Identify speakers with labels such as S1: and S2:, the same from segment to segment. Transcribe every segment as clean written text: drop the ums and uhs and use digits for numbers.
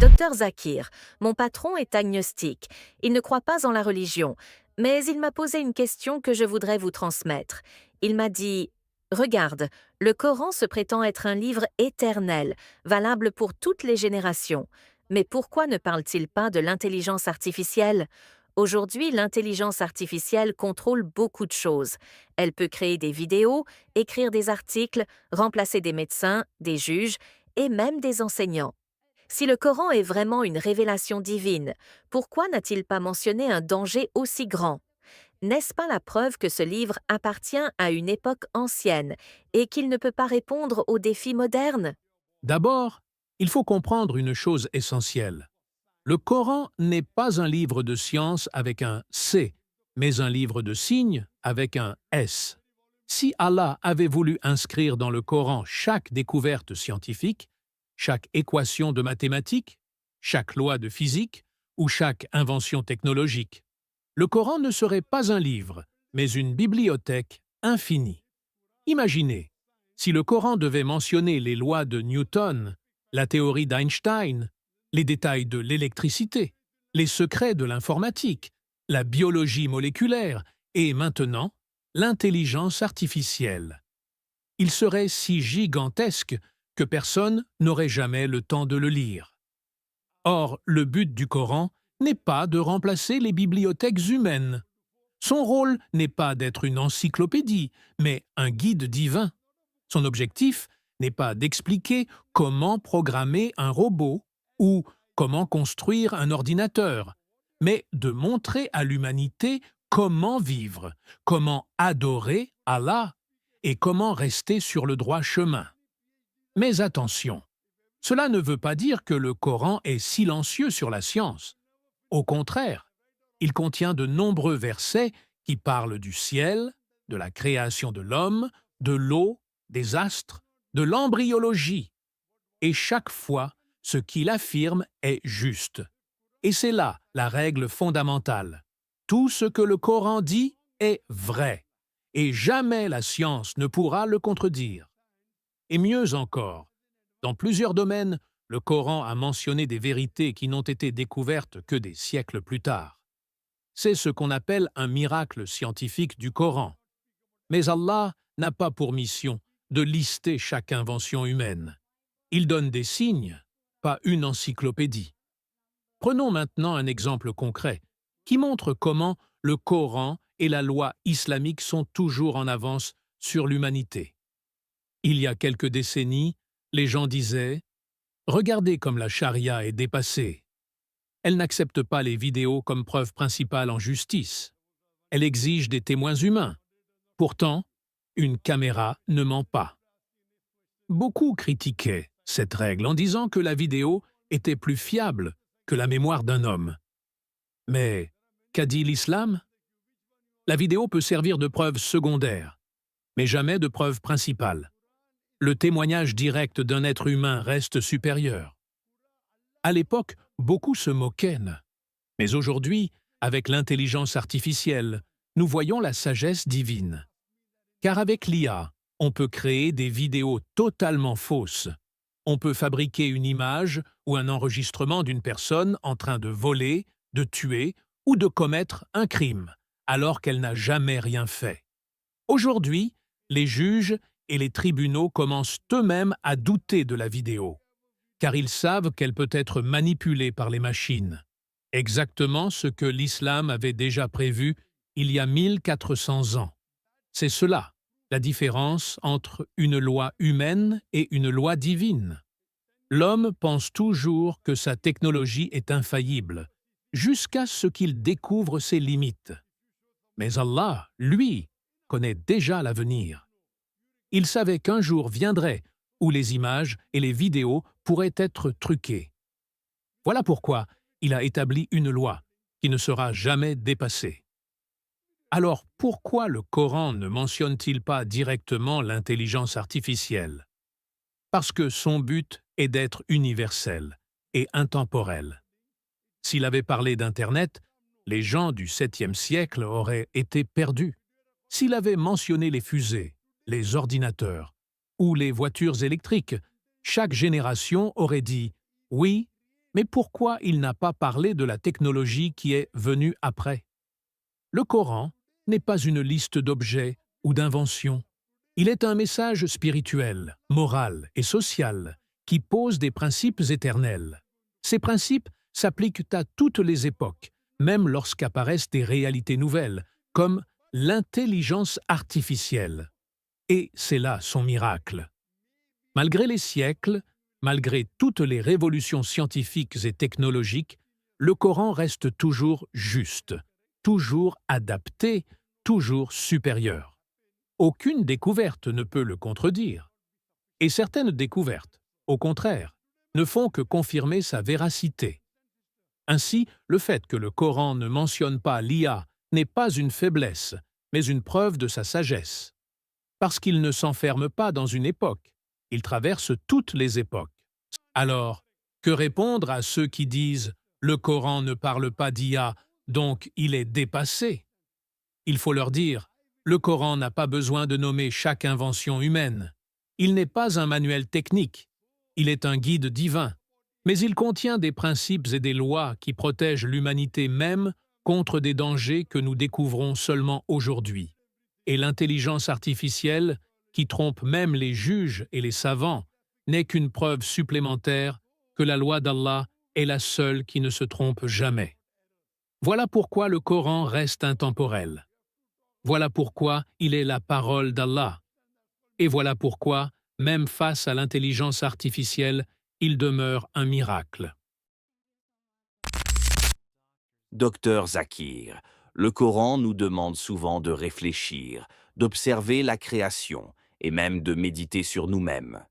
S1: Docteur Zakir, mon patron est agnostique. Il ne croit pas en la religion, mais il m'a posé une question que je voudrais vous transmettre. Il m'a dit: Regarde, le Coran se prétend être un livre éternel, valable pour toutes les générations. Mais pourquoi ne parle-t-il pas de l'intelligence artificielle? Aujourd'hui, l'intelligence artificielle contrôle beaucoup de choses. Elle peut créer des vidéos, écrire des articles, remplacer des médecins, des juges et même des enseignants. Si le Coran est vraiment une révélation divine, pourquoi n'a-t-il pas mentionné un danger aussi grand? N'est-ce pas la preuve que ce livre appartient à une époque ancienne et qu'il ne peut pas répondre aux défis modernes?
S2: D'abord, il faut comprendre une chose essentielle. Le Coran n'est pas un livre de science avec un C, mais un livre de signes avec un S. Si Allah avait voulu inscrire dans le Coran chaque découverte scientifique, chaque équation de mathématiques, chaque loi de physique ou chaque invention technologique, le Coran ne serait pas un livre, mais une bibliothèque infinie. Imaginez, si le Coran devait mentionner les lois de Newton, la théorie d'Einstein, les détails de l'électricité, les secrets de l'informatique, la biologie moléculaire et maintenant l'intelligence artificielle. Il serait si gigantesque que personne n'aurait jamais le temps de le lire. Or, le but du Coran n'est pas de remplacer les bibliothèques humaines. Son rôle n'est pas d'être une encyclopédie, mais un guide divin. Son objectif n'est pas d'expliquer comment programmer un robot ou comment construire un ordinateur, mais de montrer à l'humanité comment vivre, comment adorer Allah et comment rester sur le droit chemin. Mais attention, cela ne veut pas dire que le Coran est silencieux sur la science. Au contraire, il contient de nombreux versets qui parlent du ciel, de la création de l'homme, de l'eau, des astres, de l'embryologie. Et chaque fois, ce qu'il affirme est juste. Et c'est là la règle fondamentale. Tout ce que le Coran dit est vrai, et jamais la science ne pourra le contredire. Et mieux encore, dans plusieurs domaines, le Coran a mentionné des vérités qui n'ont été découvertes que des siècles plus tard. C'est ce qu'on appelle un miracle scientifique du Coran. Mais Allah n'a pas pour mission de lister chaque invention humaine. Il donne des signes, pas une encyclopédie. Prenons maintenant un exemple concret qui montre comment le Coran et la loi islamique sont toujours en avance sur l'humanité. Il y a quelques décennies, les gens disaient « Regardez comme la charia est dépassée. Elle n'accepte pas les vidéos comme preuve principale en justice. Elle exige des témoins humains. Pourtant, une caméra ne ment pas. » Beaucoup critiquaient cette règle en disant que la vidéo était plus fiable que la mémoire d'un homme. Mais qu'a dit l'islam? La vidéo peut servir de preuve secondaire, mais jamais de preuve principale. Le témoignage direct d'un être humain reste supérieur. À l'époque, beaucoup se moquaient. Mais aujourd'hui, avec l'intelligence artificielle, nous voyons la sagesse divine. Car avec l'IA, on peut créer des vidéos totalement fausses. On peut fabriquer une image ou un enregistrement d'une personne en train de voler, de tuer ou de commettre un crime, alors qu'elle n'a jamais rien fait. Aujourd'hui, les juges et les tribunaux commencent eux-mêmes à douter de la vidéo, car ils savent qu'elle peut être manipulée par les machines. Exactement ce que l'islam avait déjà prévu il y a 1400 ans. C'est cela, la différence entre une loi humaine et une loi divine. L'homme pense toujours que sa technologie est infaillible, jusqu'à ce qu'il découvre ses limites. Mais Allah, lui, connaît déjà l'avenir. Il savait qu'un jour viendrait où les images et les vidéos pourraient être truquées. Voilà pourquoi il a établi une loi qui ne sera jamais dépassée. Alors pourquoi le Coran ne mentionne-t-il pas directement l'intelligence artificielle? Parce que son but est d'être universel et intemporel. S'il avait parlé d'Internet, les gens du 7e siècle auraient été perdus. S'il avait mentionné les fusées, les ordinateurs ou les voitures électriques, chaque génération aurait dit « Oui, Mais pourquoi il n'a pas parlé de la technologie qui est venue après? Le Coran n'est pas une liste d'objets ou d'inventions. Il est un message spirituel, moral et social qui pose des principes éternels. Ces principes s'appliquent à toutes les époques, même lorsqu'apparaissent des réalités nouvelles, comme l'intelligence artificielle. Et c'est là son miracle. Malgré les siècles, malgré toutes les révolutions scientifiques et technologiques, le Coran reste toujours juste, toujours adapté, toujours supérieur. Aucune découverte ne peut le contredire. Et certaines découvertes, au contraire, ne font que confirmer sa véracité. Ainsi, le fait que le Coran ne mentionne pas l'IA n'est pas une faiblesse, mais une preuve de sa sagesse. Parce qu'il ne s'enferme pas dans une époque, il traverse toutes les époques. Alors, que répondre à ceux qui disent « le Coran ne parle pas d'IA, donc il est dépassé » Il faut leur dire « le Coran n'a pas besoin de nommer chaque invention humaine. Il n'est pas un manuel technique, il est un guide divin. Mais il contient des principes et des lois qui protègent l'humanité même contre des dangers que nous découvrons seulement aujourd'hui. Et l'intelligence artificielle, qui trompe même les juges et les savants, n'est qu'une preuve supplémentaire que la loi d'Allah est la seule qui ne se trompe jamais. Voilà pourquoi le Coran reste intemporel. Voilà pourquoi il est la parole d'Allah. Et voilà pourquoi, même face à l'intelligence artificielle, il demeure un miracle.
S3: Docteur Zakir, le Coran nous demande souvent de réfléchir, d'observer la création et même de méditer sur nous-mêmes.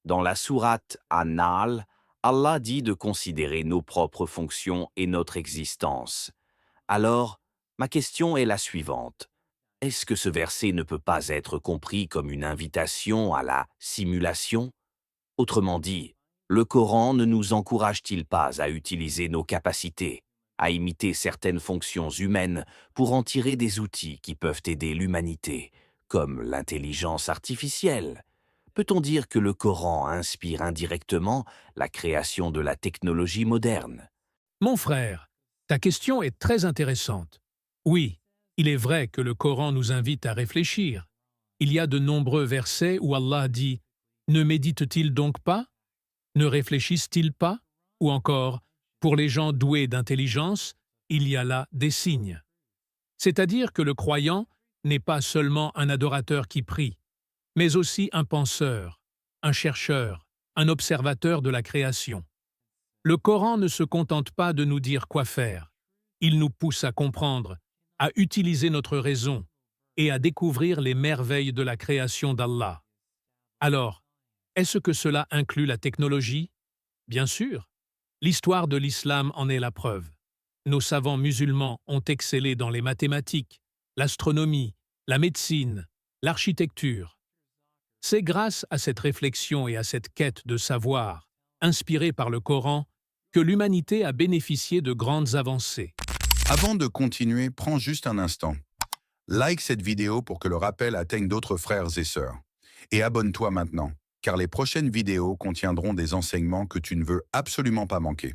S3: Dans la sourate An-Nahl, Allah dit de considérer nos propres fonctions et notre existence. Alors, ma question est la suivante. Est-ce que ce verset ne peut pas être compris comme une invitation à la simulation? Autrement dit, le Coran ne nous encourage-t-il pas à utiliser nos capacités, à imiter certaines fonctions humaines pour en tirer des outils qui peuvent aider l'humanité, comme l'intelligence artificielle? Peut-on dire que le Coran inspire indirectement la création de la technologie moderne?
S2: Mon frère, ta question est très intéressante. Oui, il est vrai que le Coran nous invite à réfléchir. Il y a de nombreux versets où Allah dit « Ne médite-t-il donc pas? Ne réfléchissent-ils pas ?» Ou encore « Pour les gens doués d'intelligence, il y a là des signes. » C'est-à-dire que le croyant n'est pas seulement un adorateur qui prie, mais aussi un penseur, un chercheur, un observateur de la création. Le Coran ne se contente pas de nous dire quoi faire. Il nous pousse à comprendre, à utiliser notre raison et à découvrir les merveilles de la création d'Allah. Alors, est-ce que cela inclut la technologie? Bien sûr. L'histoire de l'islam en est la preuve. Nos savants musulmans ont excellé dans les mathématiques, l'astronomie, la médecine, l'architecture. C'est grâce à cette réflexion et à cette quête de savoir, inspirée par le Coran, que l'humanité a bénéficié de grandes avancées.
S4: Avant de continuer, prends juste un instant. Like cette vidéo pour que le rappel atteigne d'autres frères et sœurs. Et abonne-toi maintenant, car les prochaines vidéos contiendront des enseignements que tu ne veux absolument pas manquer.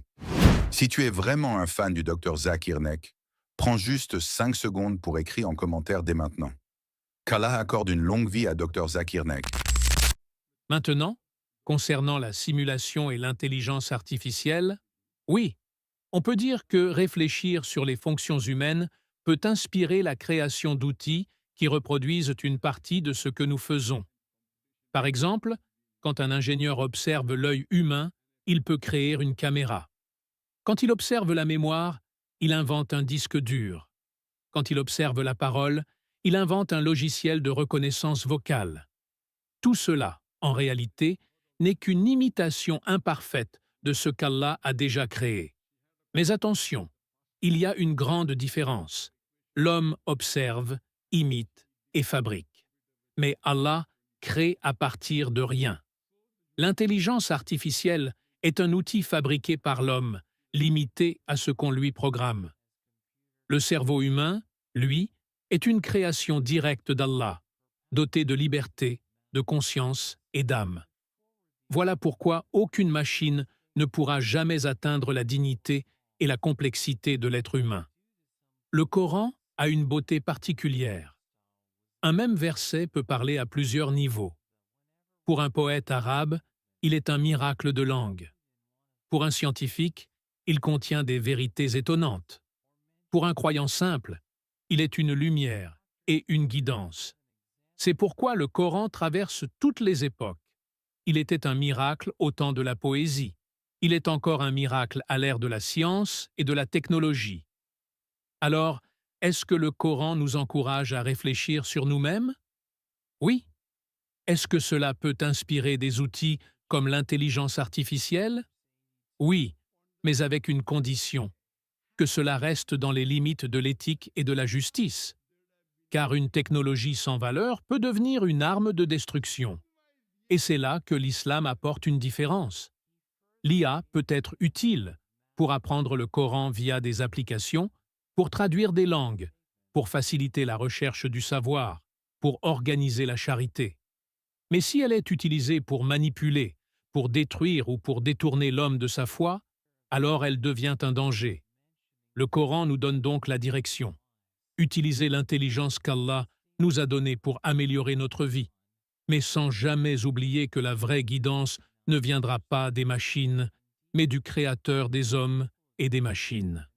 S4: Si tu es vraiment un fan du Dr Zakir Naik, prends juste 5 secondes pour écrire en commentaire dès maintenant. Qu'Allah accorde une longue vie à Dr Zakir Naik.
S2: Maintenant, concernant la simulation et l'intelligence artificielle, oui, on peut dire que réfléchir sur les fonctions humaines peut inspirer la création d'outils qui reproduisent une partie de ce que nous faisons. Par exemple, quand un ingénieur observe l'œil humain, il peut créer une caméra. Quand il observe la mémoire, il invente un disque dur. Quand il observe la parole, il invente un logiciel de reconnaissance vocale. Tout cela, en réalité, n'est qu'une imitation imparfaite de ce qu'Allah a déjà créé. Mais attention, il y a une grande différence. L'homme observe, imite et fabrique. Mais Allah crée à partir de rien. L'intelligence artificielle est un outil fabriqué par l'homme, limité à ce qu'on lui programme. Le cerveau humain, lui, est une création directe d'Allah, doté de liberté, de conscience et d'âme. Voilà pourquoi aucune machine ne pourra jamais atteindre la dignité et la complexité de l'être humain. Le Coran a une beauté particulière. Un même verset peut parler à plusieurs niveaux. Pour un poète arabe, il est un miracle de langue. Pour un scientifique, il contient des vérités étonnantes. Pour un croyant simple, il est une lumière et une guidance. C'est pourquoi le Coran traverse toutes les époques. Il était un miracle au temps de la poésie. Il est encore un miracle à l'ère de la science et de la technologie. Alors, est-ce que le Coran nous encourage à réfléchir sur nous-mêmes? Oui. Est-ce que cela peut inspirer des outils comme l'intelligence artificielle? Oui, mais avec une condition, que cela reste dans les limites de l'éthique et de la justice. Car une technologie sans valeur peut devenir une arme de destruction. Et c'est là que l'islam apporte une différence. L'IA peut être utile pour apprendre le Coran via des applications, pour traduire des langues, pour faciliter la recherche du savoir, pour organiser la charité. Mais si elle est utilisée pour manipuler, pour détruire ou pour détourner l'homme de sa foi, alors elle devient un danger. Le Coran nous donne donc la direction. Utiliser l'intelligence qu'Allah nous a donnée pour améliorer notre vie, mais sans jamais oublier que la vraie guidance ne viendra pas des machines, mais du Créateur des hommes et des machines.